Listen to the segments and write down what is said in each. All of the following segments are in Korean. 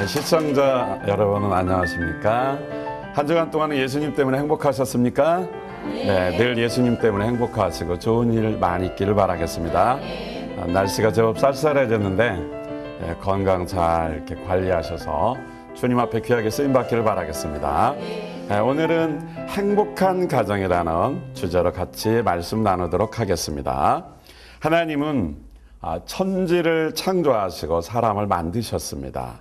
시청자 여러분은 안녕하십니까? 한 주간 동안은 예수님 때문에 행복하셨습니까? 네, 늘 예수님 때문에 행복하시고 좋은 일 많이 있기를 바라겠습니다. 날씨가 제법 쌀쌀해졌는데 건강 잘 이렇게 관리하셔서 주님 앞에 귀하게 쓰임 받기를 바라겠습니다. 오늘은 행복한 가정이라는 주제로 같이 말씀 나누도록 하겠습니다. 하나님은 천지를 창조하시고 사람을 만드셨습니다.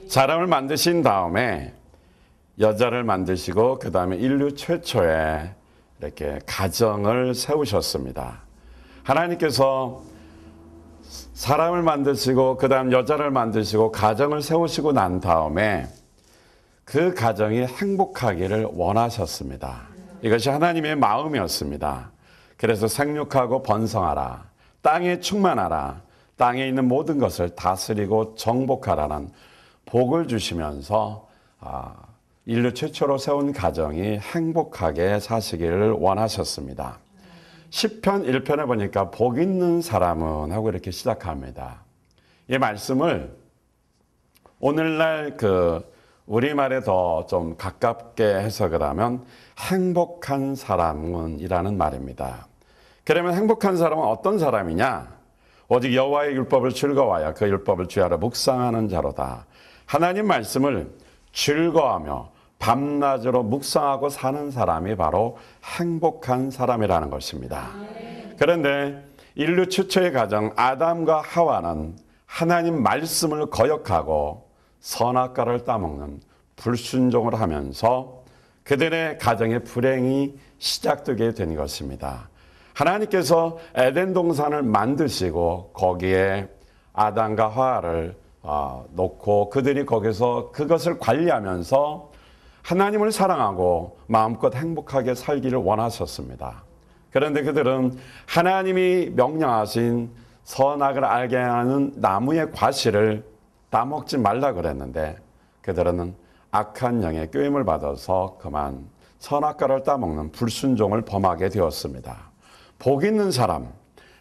사람을 만드신 다음에 여자를 만드시고 그 다음에 인류 최초의 이렇게 가정을 세우셨습니다. 하나님께서 사람을 만드시고 그 다음 여자를 만드시고 가정을 세우시고 난 다음에 그 가정이 행복하기를 원하셨습니다. 이것이 하나님의 마음이었습니다. 그래서 생육하고 번성하라, 땅에 충만하라, 땅에 있는 모든 것을 다스리고 정복하라는 복을 주시면서 인류 최초로 세운 가정이 행복하게 사시기를 원하셨습니다. 시편 1편에 보니까 복 있는 사람은 하고 이렇게 시작합니다. 이 말씀을 오늘날 우리말에 더 좀 가깝게 해석을 하면 행복한 사람은 이라는 말입니다. 그러면 행복한 사람은 어떤 사람이냐? 오직 여호와의 율법을 즐거워하여 그 율법을 주야로 묵상하는 자로다. 하나님 말씀을 즐거워하며 밤낮으로 묵상하고 사는 사람이 바로 행복한 사람이라는 것입니다. 그런데 인류 최초의 가정 아담과 하와는 하나님 말씀을 거역하고 선악과를 따먹는 불순종을 하면서 그들의 가정의 불행이 시작되게 된 것입니다. 하나님께서 에덴 동산을 만드시고 거기에 아담과 하와를 놓고 그들이 거기서 그것을 관리하면서 하나님을 사랑하고 마음껏 행복하게 살기를 원하셨습니다. 그런데 그들은 하나님이 명령하신 선악을 알게 하는 나무의 과실을 따먹지 말라 그랬는데 그들은 악한 영의 꾀임을 받아서 그만 선악과를 따먹는 불순종을 범하게 되었습니다. 복 있는 사람,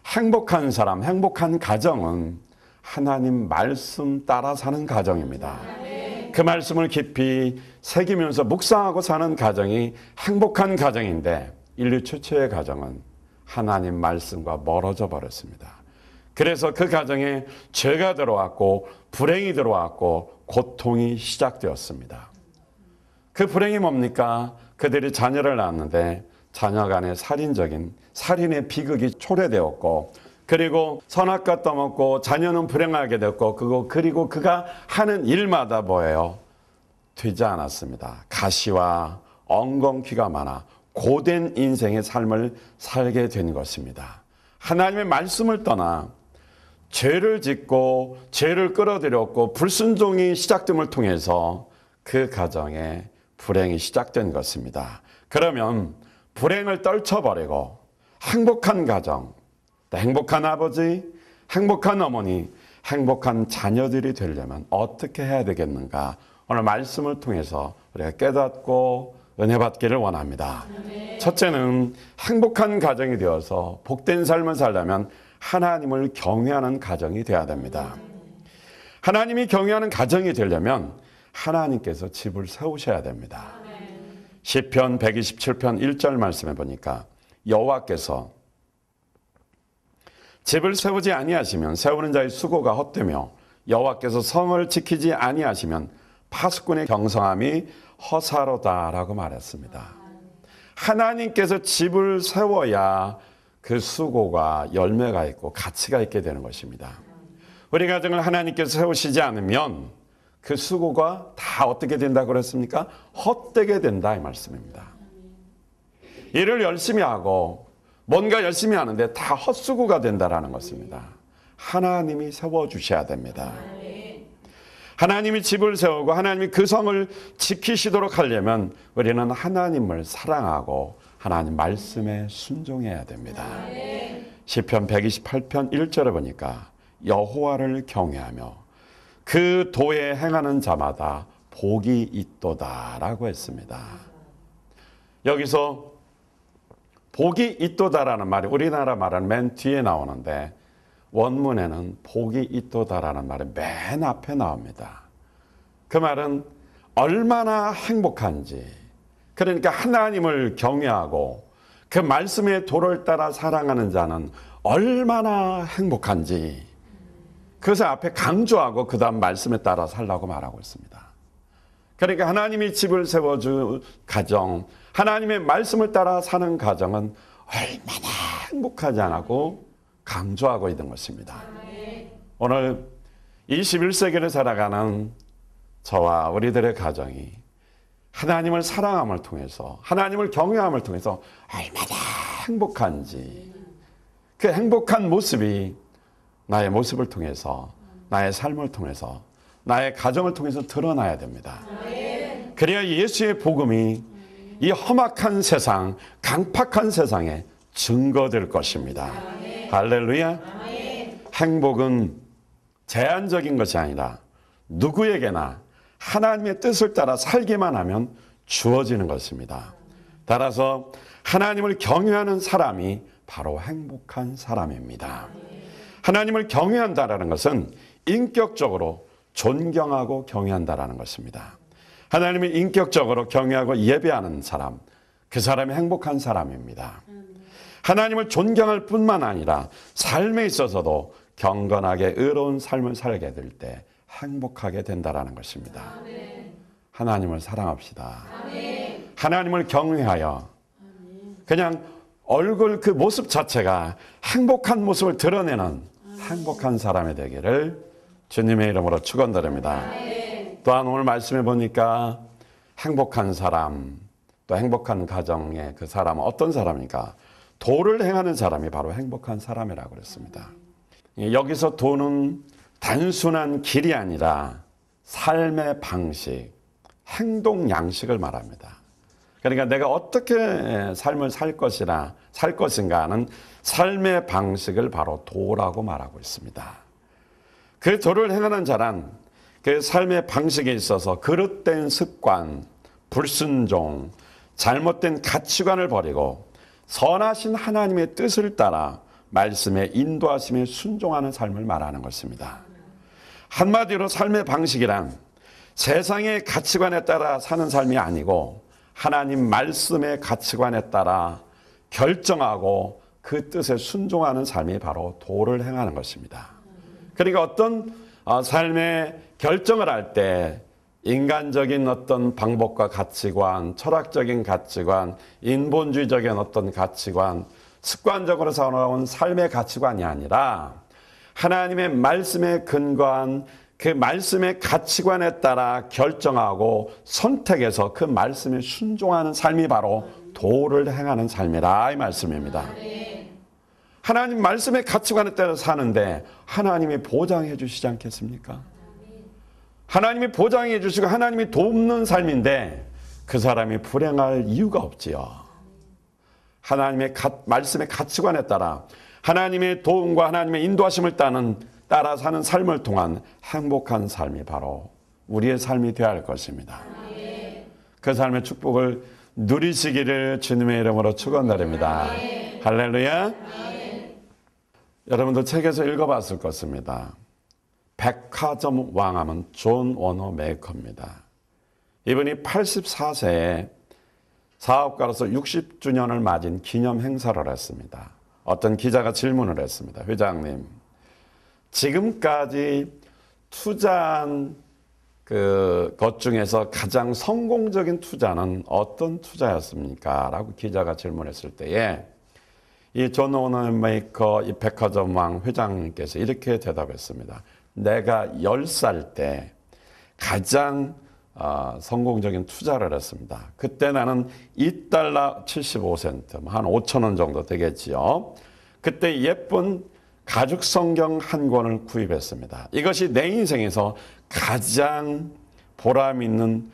행복한 가정은 하나님 말씀 따라 사는 가정입니다. 그 말씀을 깊이 새기면서 묵상하고 사는 가정이 행복한 가정인데 인류 최초의 가정은 하나님 말씀과 멀어져 버렸습니다. 그래서 그 가정에 죄가 들어왔고 불행이 들어왔고 고통이 시작되었습니다. 그 불행이 뭡니까? 그들이 자녀를 낳았는데 자녀 간의 살인의 비극이 초래되었고 그리고 선악과 떠먹고 자녀는 불행하게 됐고 그리고 그가 하는 일마다 뭐예요? 되지 않았습니다. 가시와 엉겅퀴가 많아 고된 인생의 삶을 살게 된 것입니다. 하나님의 말씀을 떠나 죄를 짓고 죄를 끌어들였고 불순종이 시작됨을 통해서 그 가정에 불행이 시작된 것입니다. 그러면 불행을 떨쳐버리고 행복한 가정, 행복한 아버지, 행복한 어머니, 행복한 자녀들이 되려면 어떻게 해야 되겠는가? 오늘 말씀을 통해서 우리가 깨닫고 은혜 받기를 원합니다. 첫째는 행복한 가정이 되어서 복된 삶을 살려면 하나님을 경외하는 가정이 되어야 됩니다. 하나님이 경외하는 가정이 되려면 하나님께서 집을 세우셔야 됩니다. 시편 127편 1절 말씀에 보니까 여호와께서 집을 세우지 아니하시면 세우는 자의 수고가 헛되며 여호와께서 성을 지키지 아니하시면 파수꾼의 경성함이 허사로다라고 말했습니다. 하나님께서 집을 세워야 그 수고가 열매가 있고 가치가 있게 되는 것입니다. 우리 가정을 하나님께서 세우시지 않으면 그 수고가 다 어떻게 된다고 그랬습니까? 헛되게 된다 이 말씀입니다. 일을 열심히 하고 뭔가 열심히 하는데 다 헛수고가 된다라는 것입니다. 하나님이 세워주셔야 됩니다. 하나님이 집을 세우고 하나님이 그 성을 지키시도록 하려면 우리는 하나님을 사랑하고 하나님 말씀에 순종해야 됩니다. 시편 128편 1절에 보니까 여호와를 경외하며 그 도에 행하는 자마다 복이 있도다라고 했습니다. 여기서 복이 있도다라는 말이 우리나라 말은 맨 뒤에 나오는데 원문에는 복이 있도다라는 말이 맨 앞에 나옵니다. 그 말은 얼마나 행복한지, 그러니까 하나님을 경외하고 그 말씀의 도를 따라 살아가는 자는 얼마나 행복한지, 그것을 앞에 강조하고 그 다음 말씀에 따라 살라고 말하고 있습니다. 그러니까 하나님이 집을 세워준 가정, 하나님의 말씀을 따라 사는 가정은 얼마나 행복하지 않고 강조하고 있는 것입니다. 오늘 21세기를 살아가는 저와 우리들의 가정이 하나님을 사랑함을 통해서, 하나님을 경외함을 통해서 얼마나 행복한지, 그 행복한 모습이 나의 모습을 통해서, 나의 삶을 통해서, 나의 가정을 통해서 드러나야 됩니다. 그래야 예수의 복음이 이 험악한 세상, 강팍한 세상에 증거될 것입니다. 할렐루야. 행복은 제한적인 것이 아니라 누구에게나 하나님의 뜻을 따라 살기만 하면 주어지는 것입니다. 따라서 하나님을 경외하는 사람이 바로 행복한 사람입니다. 하나님을 경외한다라는 것은 인격적으로 존경하고 경외한다라는 것입니다. 하나님을 인격적으로 경외하고 예배하는 사람, 그 사람이 행복한 사람입니다. 하나님을 존경할 뿐만 아니라 삶에 있어서도 경건하게 의로운 삶을 살게 될 때 행복하게 된다라는 것입니다. 하나님을 사랑합시다. 하나님을 경외하여 그냥 얼굴 그 모습 자체가 행복한 모습을 드러내는 행복한 사람이 되기를 주님의 이름으로 축원드립니다. 또한 오늘 말씀해 보니까 행복한 사람, 또 행복한 가정의 그 사람은 어떤 사람입니까? 도를 행하는 사람이 바로 행복한 사람이라고 그랬습니다. 여기서 도는 단순한 길이 아니라 삶의 방식, 행동 양식을 말합니다. 그러니까 내가 어떻게 삶을 살 것인가 하는 삶의 방식을 바로 도라고 말하고 있습니다. 그 도를 행하는 자란 그 삶의 방식에 있어서 그릇된 습관, 불순종, 잘못된 가치관을 버리고 선하신 하나님의 뜻을 따라 말씀의 인도하심에 순종하는 삶을 말하는 것입니다. 한마디로 삶의 방식이란 세상의 가치관에 따라 사는 삶이 아니고 하나님 말씀의 가치관에 따라 결정하고 그 뜻에 순종하는 삶이 바로 도를 행하는 것입니다. 그러니까 어떤 삶의 결정을 할 때 인간적인 어떤 방법과 가치관, 철학적인 가치관, 인본주의적인 어떤 가치관, 습관적으로 살아온 삶의 가치관이 아니라 하나님의 말씀에 근거한 그 말씀의 가치관에 따라 결정하고 선택해서 그 말씀에 순종하는 삶이 바로 도를 행하는 삶이라 이 말씀입니다. 하나님 말씀의 가치관에 따라 사는데 하나님이 보장해 주시지 않겠습니까? 하나님이 보장해 주시고 하나님이 돕는 삶인데 그 사람이 불행할 이유가 없지요. 하나님의 말씀의 가치관에 따라 하나님의 도움과 하나님의 인도하심을 따라 사는 삶을 통한 행복한 삶이 바로 우리의 삶이 되어야 할 것입니다. 그 삶의 축복을 누리시기를 주님의 이름으로 축원드립니다. 할렐루야. 여러분도 책에서 읽어봤을 것입니다. 백화점 왕하면 존 워너 메이커입니다. 이분이 84세에 사업가로서 60주년을 맞은 기념 행사를 했습니다. 어떤 기자가 질문을 했습니다. 회장님, 지금까지 투자한 것 중에서 가장 성공적인 투자는 어떤 투자였습니까? 라고 기자가 질문했을 때에 이 존 워너 메이커 이 백화점 왕 회장님께서 이렇게 대답했습니다. 내가 10살 때 가장 성공적인 투자를 했습니다. 그때 나는 $2 75센트, 한 5,000원 정도 되겠지요. 그때 예쁜 가죽 성경 한 권을 구입했습니다. 이것이 내 인생에서 가장 보람 있는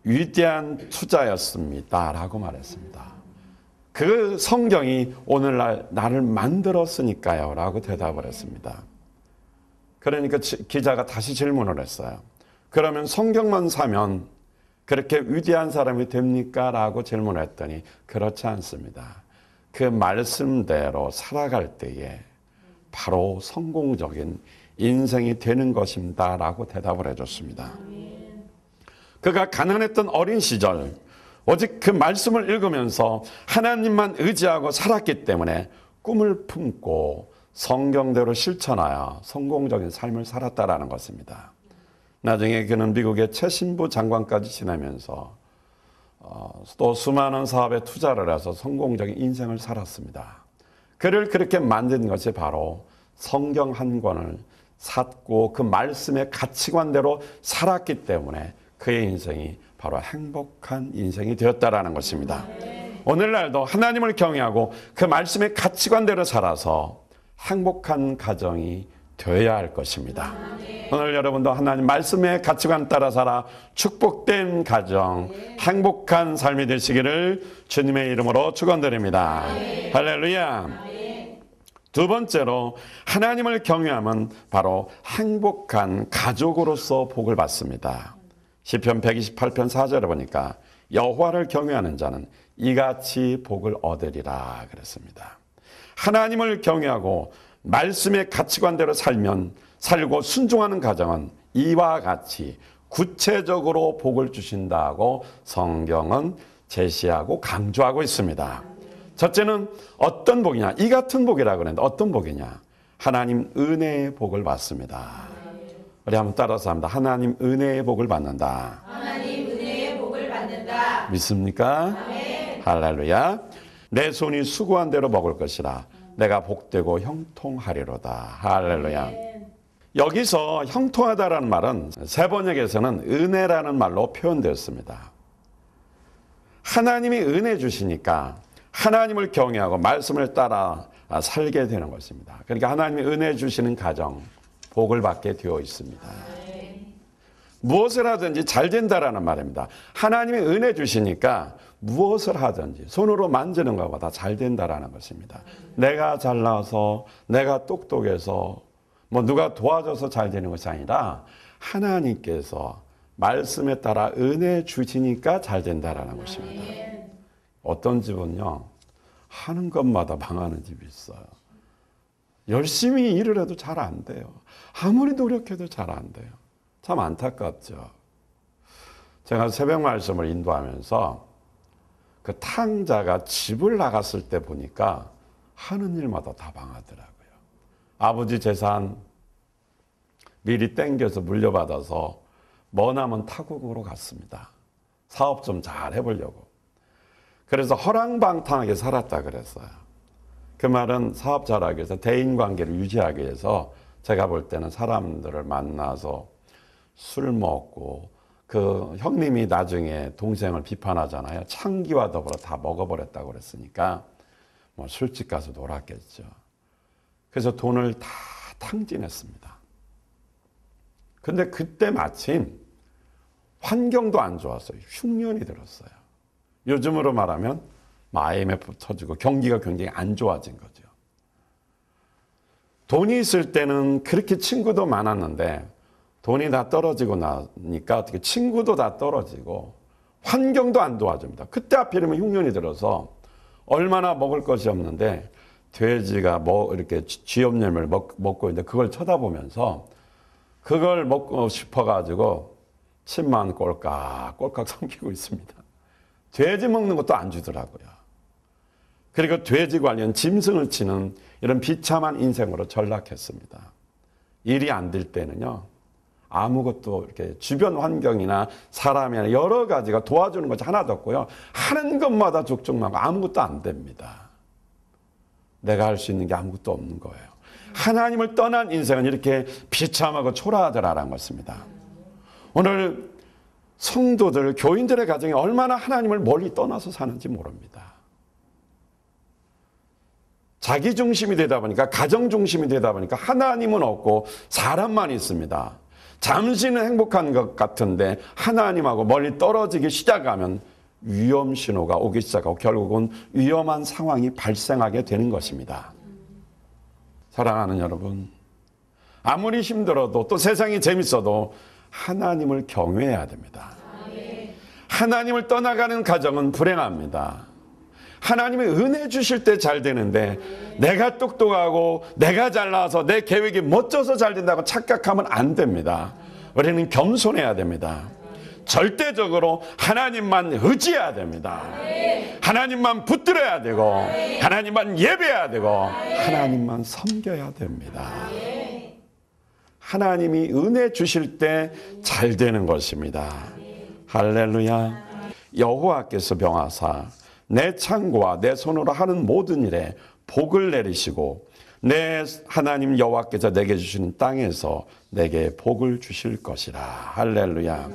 위대한 투자였습니다. 라고 말했습니다. 그 성경이 오늘날 나를 만들었으니까요. 라고 대답을 했습니다. 그러니까 기자가 다시 질문을 했어요. 그러면 성경만 사면 그렇게 위대한 사람이 됩니까? 라고 질문했더니 그렇지 않습니다. 그 말씀대로 살아갈 때에 바로 성공적인 인생이 되는 것입니다. 라고 대답을 해줬습니다. 그가 가난했던 어린 시절 오직 그 말씀을 읽으면서 하나님만 의지하고 살았기 때문에 꿈을 품고 성경대로 실천하여 성공적인 삶을 살았다라는 것입니다. 나중에 그는 미국의 최신부 장관까지 지내면서 또 수많은 사업에 투자를 해서 성공적인 인생을 살았습니다. 그를 그렇게 만든 것이 바로 성경 한 권을 샀고 그 말씀의 가치관대로 살았기 때문에 그의 인생이 바로 행복한 인생이 되었다라는 것입니다. 오늘날도 하나님을 경외하고 그 말씀의 가치관대로 살아서 행복한 가정이 되어야 할 것입니다. 오늘 여러분도 하나님 말씀의 가치관 따라 살아 축복된 가정, 행복한 삶이 되시기를 주님의 이름으로 축원드립니다. 할렐루야. 두 번째로 하나님을 경외하면 바로 행복한 가족으로서 복을 받습니다. 시편 128편 4절에 보니까 여호와를 경외하는 자는 이같이 복을 얻으리라 그랬습니다. 하나님을 경외하고 말씀의 가치관대로 살고 순종하는 가정은 이와 같이 구체적으로 복을 주신다고 성경은 제시하고 강조하고 있습니다. 첫째는 어떤 복이냐? 이 같은 복이라고 그랬는데 어떤 복이냐? 하나님 은혜의 복을 받습니다. 우리 한번 따라서 합니다. 하나님 은혜의 복을 받는다. 하나님 은혜의 복을 받는다. 믿습니까? 아멘. 할렐루야. 내 손이 수고한 대로 먹을 것이라 내가 복되고 형통하리로다. 할렐루야. 여기서 형통하다라는 말은 세번역에서는 은혜라는 말로 표현되었습니다. 하나님이 은혜 주시니까 하나님을 경외하고 말씀을 따라 살게 되는 것입니다. 그러니까 하나님이 은혜 주시는 가정, 복을 받게 되어 있습니다. 무엇을 하든지 잘 된다라는 말입니다. 하나님이 은혜 주시니까 무엇을 하든지 손으로 만지는 것보다 잘 된다라는 것입니다. 내가 잘나서 내가 똑똑해서 누가 도와줘서 잘 되는 것이 아니라 하나님께서 말씀에 따라 은혜 주시니까 잘 된다라는 것입니다. 어떤 집은요, 하는 것마다 망하는 집이 있어요. 열심히 일을 해도 잘 안 돼요. 아무리 노력해도 잘 안 돼요. 참 안타깝죠. 제가 새벽 말씀을 인도하면서 그 탕자가 집을 나갔을 때 보니까 하는 일마다 다 망하더라고요. 아버지 재산 미리 땡겨서 물려받아서 머나먼 타국으로 갔습니다. 사업 좀 잘 해보려고. 그래서 허랑방탕하게 살았다 그랬어요. 그 말은 사업 잘하기 위해서 대인관계를 유지하기 위해서 제가 볼 때는 사람들을 만나서 술 먹고 그 형님이 나중에 동생을 비판하잖아요. 창기와 더불어 다 먹어버렸다고 그랬으니까 뭐 술집 가서 놀았겠죠. 그래서 돈을 다 탕진했습니다. 근데 그때 마침 환경도 안 좋았어요. 흉년이 들었어요. 요즘으로 말하면 IMF 터지고 경기가 굉장히 안 좋아진 거죠. 돈이 있을 때는 그렇게 친구도 많았는데 돈이 다 떨어지고 나니까 어떻게 친구도 다 떨어지고 환경도 안 도와줍니다. 그때 하필이면 흉년이 들어서 얼마나 먹을 것이 없는데 돼지가 이렇게 쥐염염을 먹고 있는데 그걸 쳐다보면서 그걸 먹고 싶어가지고 침만 꼴깍꼴깍 삼키고 있습니다. 돼지 먹는 것도 안 주더라고요. 그리고 돼지 관련 짐승을 치는 이런 비참한 인생으로 전락했습니다. 일이 안 될 때는요, 아무것도 이렇게 주변 환경이나 사람이나 여러 가지가 도와주는 것이 하나도 없고요. 하는 것마다 족족하고 아무것도 안 됩니다. 내가 할 수 있는 게 아무것도 없는 거예요. 하나님을 떠난 인생은 이렇게 비참하고 초라하더라라는 것입니다. 오늘 성도들, 교인들의 가정이 얼마나 하나님을 멀리 떠나서 사는지 모릅니다. 자기 중심이 되다 보니까, 가정 중심이 되다 보니까 하나님은 없고 사람만 있습니다. 잠시는 행복한 것 같은데 하나님하고 멀리 떨어지기 시작하면 위험 신호가 오기 시작하고 결국은 위험한 상황이 발생하게 되는 것입니다. 사랑하는 여러분, 아무리 힘들어도 또 세상이 재밌어도 하나님을 경외해야 됩니다. 하나님을 떠나가는 가정은 불행합니다. 하나님이 은혜 주실 때 잘 되는데 내가 똑똑하고 내가 잘나서 내 계획이 멋져서 잘 된다고 착각하면 안 됩니다. 우리는 겸손해야 됩니다. 절대적으로 하나님만 의지해야 됩니다. 하나님만 붙들어야 되고 하나님만 예배해야 되고 하나님만 섬겨야 됩니다. 하나님이 은혜 주실 때 잘 되는 것입니다. 할렐루야. 여호와께서 명하사 내 창고와 내 손으로 하는 모든 일에 복을 내리시고 내 하나님 여호와께서 내게 주시는 땅에서 내게 복을 주실 것이라. 할렐루야.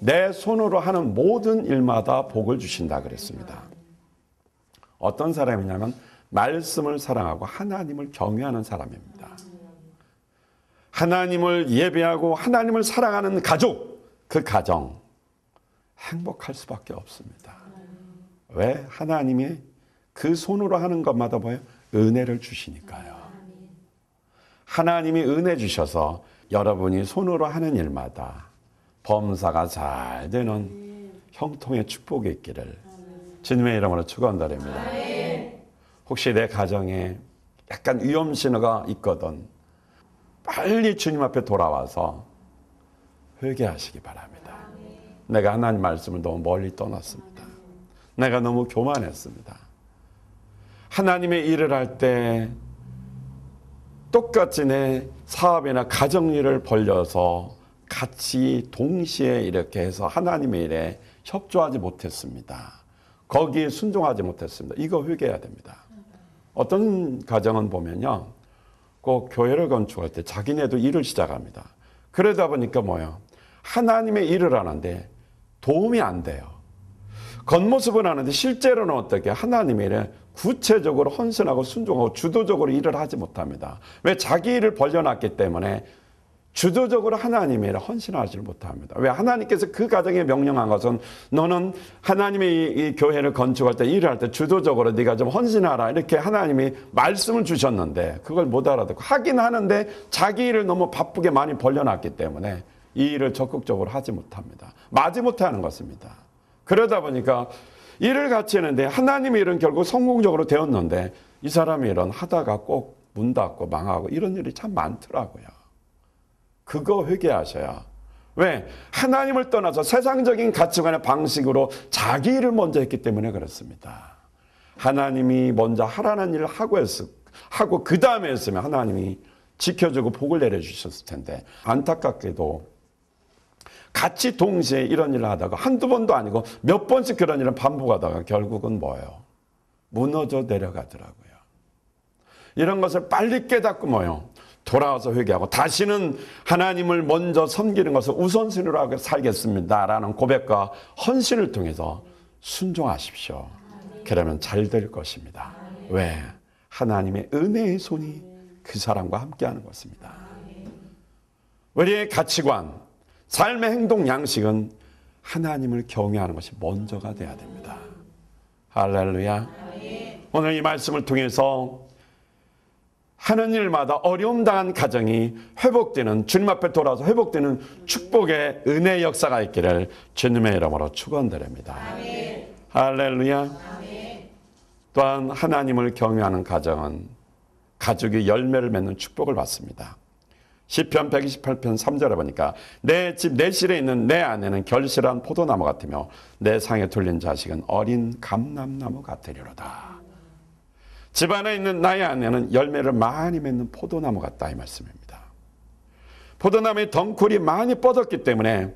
내 손으로 하는 모든 일마다 복을 주신다 그랬습니다. 어떤 사람이냐면 말씀을 사랑하고 하나님을 경외하는 사람입니다. 하나님을 예배하고 하나님을 사랑하는 가족, 그 가정 행복할 수밖에 없습니다. 왜? 하나님이 그 손으로 하는 것마다 뭐예요? 은혜를 주시니까요. 하나님이 은혜 주셔서 여러분이 손으로 하는 일마다 범사가 잘 되는 형통의 축복이 있기를 주님의 이름으로 축원드립니다. 혹시 내 가정에 약간 위험 신호가 있거든 빨리 주님 앞에 돌아와서 회개하시기 바랍니다. 내가 하나님 말씀을 너무 멀리 떠났습니다. 내가 너무 교만했습니다. 하나님의 일을 할 때 똑같이 내 사업이나 가정일을 벌려서 같이 동시에 이렇게 해서 하나님의 일에 협조하지 못했습니다. 거기에 순종하지 못했습니다. 이거 회개해야 됩니다. 어떤 가정은 보면요, 꼭 교회를 건축할 때 자기네도 일을 시작합니다. 그러다 보니까 뭐예요? 하나님의 일을 하는데 도움이 안 돼요. 겉모습은 하는데 실제로는 어떻게 하나님의 일에 구체적으로 헌신하고 순종하고 주도적으로 일을 하지 못합니다. 왜? 자기 일을 벌려놨기 때문에 주도적으로 하나님의 일을 헌신하지 못합니다. 왜? 하나님께서 그 가정에 명령한 것은 너는 하나님의 이 교회를 건축할 때 일을 할 때 주도적으로 네가 좀 헌신하라 이렇게 하나님이 말씀을 주셨는데 그걸 못 알아듣고 하긴 하는데 자기 일을 너무 바쁘게 많이 벌려놨기 때문에 이 일을 적극적으로 하지 못합니다. 마지못해 하는 것입니다. 그러다 보니까 일을 같이 했는데 하나님의 일은 결국 성공적으로 되었는데 이 사람의 일은 하다가 꼭 문 닫고 망하고 이런 일이 참 많더라고요. 그거 회개하셔야. 왜? 하나님을 떠나서 세상적인 가치관의 방식으로 자기 일을 먼저 했기 때문에 그렇습니다. 하나님이 먼저 하라는 일을 하고 그 다음에 했으면 하나님이 지켜주고 복을 내려주셨을 텐데 안타깝게도 같이 동시에 이런 일을 하다가 한두 번도 아니고 몇 번씩 그런 일을 반복하다가 결국은 뭐예요? 무너져 내려가더라고요. 이런 것을 빨리 깨닫고 뭐예요? 돌아와서 회개하고 다시는 하나님을 먼저 섬기는 것을 우선순위로 하고 살겠습니다라는 고백과 헌신을 통해서 순종하십시오. 그러면 잘 될 것입니다. 왜? 하나님의 은혜의 손이 그 사람과 함께하는 것입니다. 우리의 가치관, 삶의 행동 양식은 하나님을 경외하는 것이 먼저가 돼야 됩니다. 할렐루야. 오늘 이 말씀을 통해서 하는 일마다 어려움 당한 가정이 회복되는, 주님 앞에 돌아와서 회복되는 축복의 은혜의 역사가 있기를 주님의 이름으로 축원드립니다. 할렐루야. 또한 하나님을 경외하는 가정은 가족이 열매를 맺는 축복을 받습니다. 시편 128편 3절에 보니까 내 집 내 실에 있는 내 아내는 결실한 포도나무 같으며 내 상에 둘린 자식은 어린 감람나무 같으리로다. 집안에 있는 나의 아내는 열매를 많이 맺는 포도나무 같다 이 말씀입니다. 포도나무의 덩쿨이 많이 뻗었기 때문에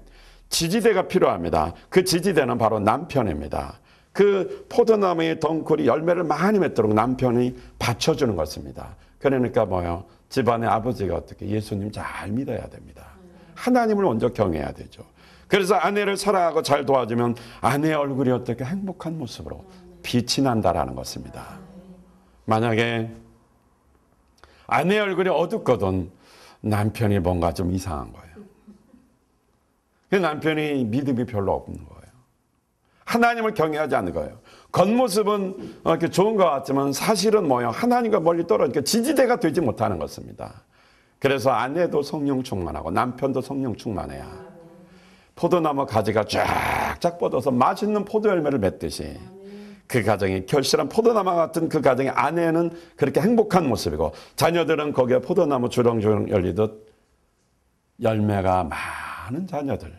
지지대가 필요합니다. 그 지지대는 바로 남편입니다. 그 포도나무의 덩쿨이 열매를 많이 맺도록 남편이 받쳐주는 것입니다. 그러니까 뭐요? 집안의 아버지가 어떻게 예수님 잘 믿어야 됩니다. 하나님을 먼저 경외해야 되죠. 그래서 아내를 사랑하고 잘 도와주면 아내의 얼굴이 어떻게 행복한 모습으로 빛이 난다라는 것입니다. 만약에 아내의 얼굴이 어둡거든 남편이 뭔가 좀 이상한 거예요. 그 남편이 믿음이 별로 없는 거예요. 하나님을 경외하지 않는 거예요. 겉모습은 이렇게 좋은 것 같지만 사실은 뭐예요? 하나님과 멀리 떨어지니까 지지대가 되지 못하는 것입니다. 그래서 아내도 성령 충만하고 남편도 성령 충만해야 포도나무 가지가 쫙쫙 뻗어서 맛있는 포도 열매를 맺듯이 그 가정이 결실한 포도나무 같은 그 가정의 아내는 그렇게 행복한 모습이고 자녀들은 거기에 포도나무 주렁주렁 열리듯 열매가 많은 자녀들,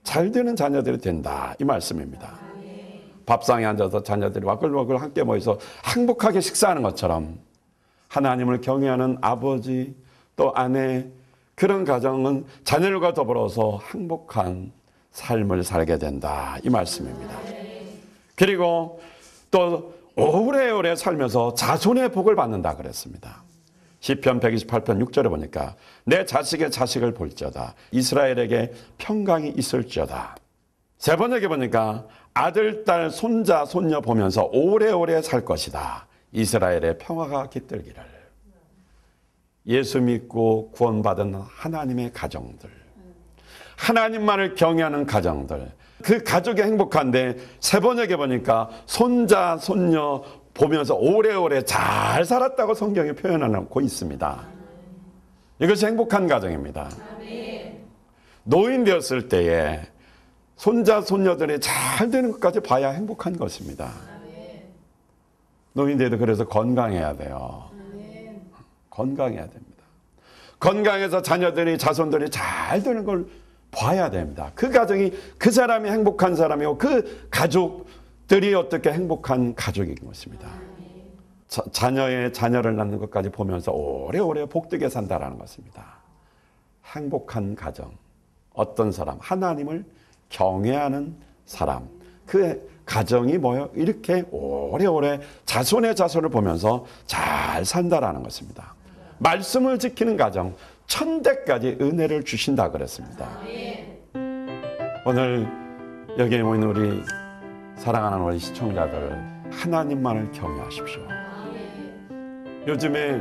잘 되는 자녀들이 된다 이 말씀입니다. 밥상에 앉아서 자녀들이 와글와글 함께 모여서 행복하게 식사하는 것처럼 하나님을 경외하는 아버지 또 아내 그런 가정은 자녀들과 더불어서 행복한 삶을 살게 된다 이 말씀입니다. 그리고 또 오래오래 살면서 자손의 복을 받는다 그랬습니다. 시편 128편 6절에 보니까 내 자식의 자식을 볼지어다 이스라엘에게 평강이 있을지어다. 세 번역에 보니까 아들, 딸, 손자, 손녀 보면서 오래오래 살 것이다. 이스라엘의 평화가 깃들기를. 예수 믿고 구원받은 하나님의 가정들, 하나님만을 경외하는 가정들, 그 가족이 행복한데 세 번역에 보니까 손자, 손녀 보면서 오래오래 잘 살았다고 성경에 표현하고 있습니다. 이것이 행복한 가정입니다. 노인 되었을 때에 손자, 손녀들이 잘 되는 것까지 봐야 행복한 것입니다. 노인들도 그래서 건강해야 돼요. 건강해야 됩니다. 건강해서 자녀들이, 자손들이 잘 되는 걸 봐야 됩니다. 그 가정이, 그 사람이 행복한 사람이고 그 가족들이 어떻게 행복한 가족인 것입니다. 자녀의 자녀를 낳는 것까지 보면서 오래오래 복되게 산다라는 것입니다. 행복한 가정. 어떤 사람? 하나님을 경외하는 사람. 그 가정이 뭐요? 이렇게 오래오래 자손의 자손을 보면서 잘 산다라는 것입니다. 말씀을 지키는 가정, 천대까지 은혜를 주신다 그랬습니다. 오늘 여기에 모인 우리 사랑하는 우리 시청자들, 하나님만을 경외하십시오. 요즘에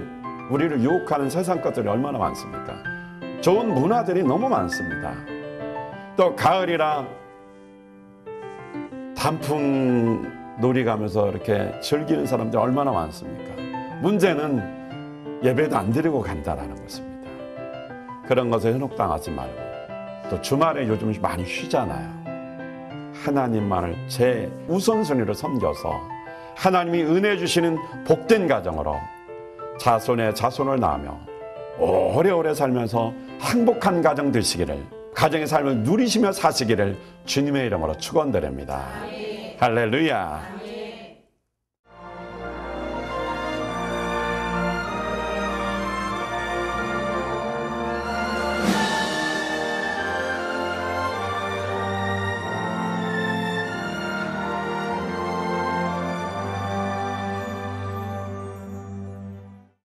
우리를 유혹하는 세상 것들이 얼마나 많습니까? 좋은 문화들이 너무 많습니다. 또 가을이라 단풍 놀이 가면서 이렇게 즐기는 사람들이 얼마나 많습니까? 문제는 예배도 안 드리고 간다라는 것입니다. 그런 것에 현혹당하지 말고, 또 주말에 요즘 많이 쉬잖아요. 하나님만을 제 우선순위로 섬겨서 하나님이 은혜 주시는 복된 가정으로 자손의 자손을 낳으며 오래오래 살면서 행복한 가정 되시기를, 가정의 삶을 누리시며 사시기를 주님의 이름으로 축원드립니다. 할렐루야.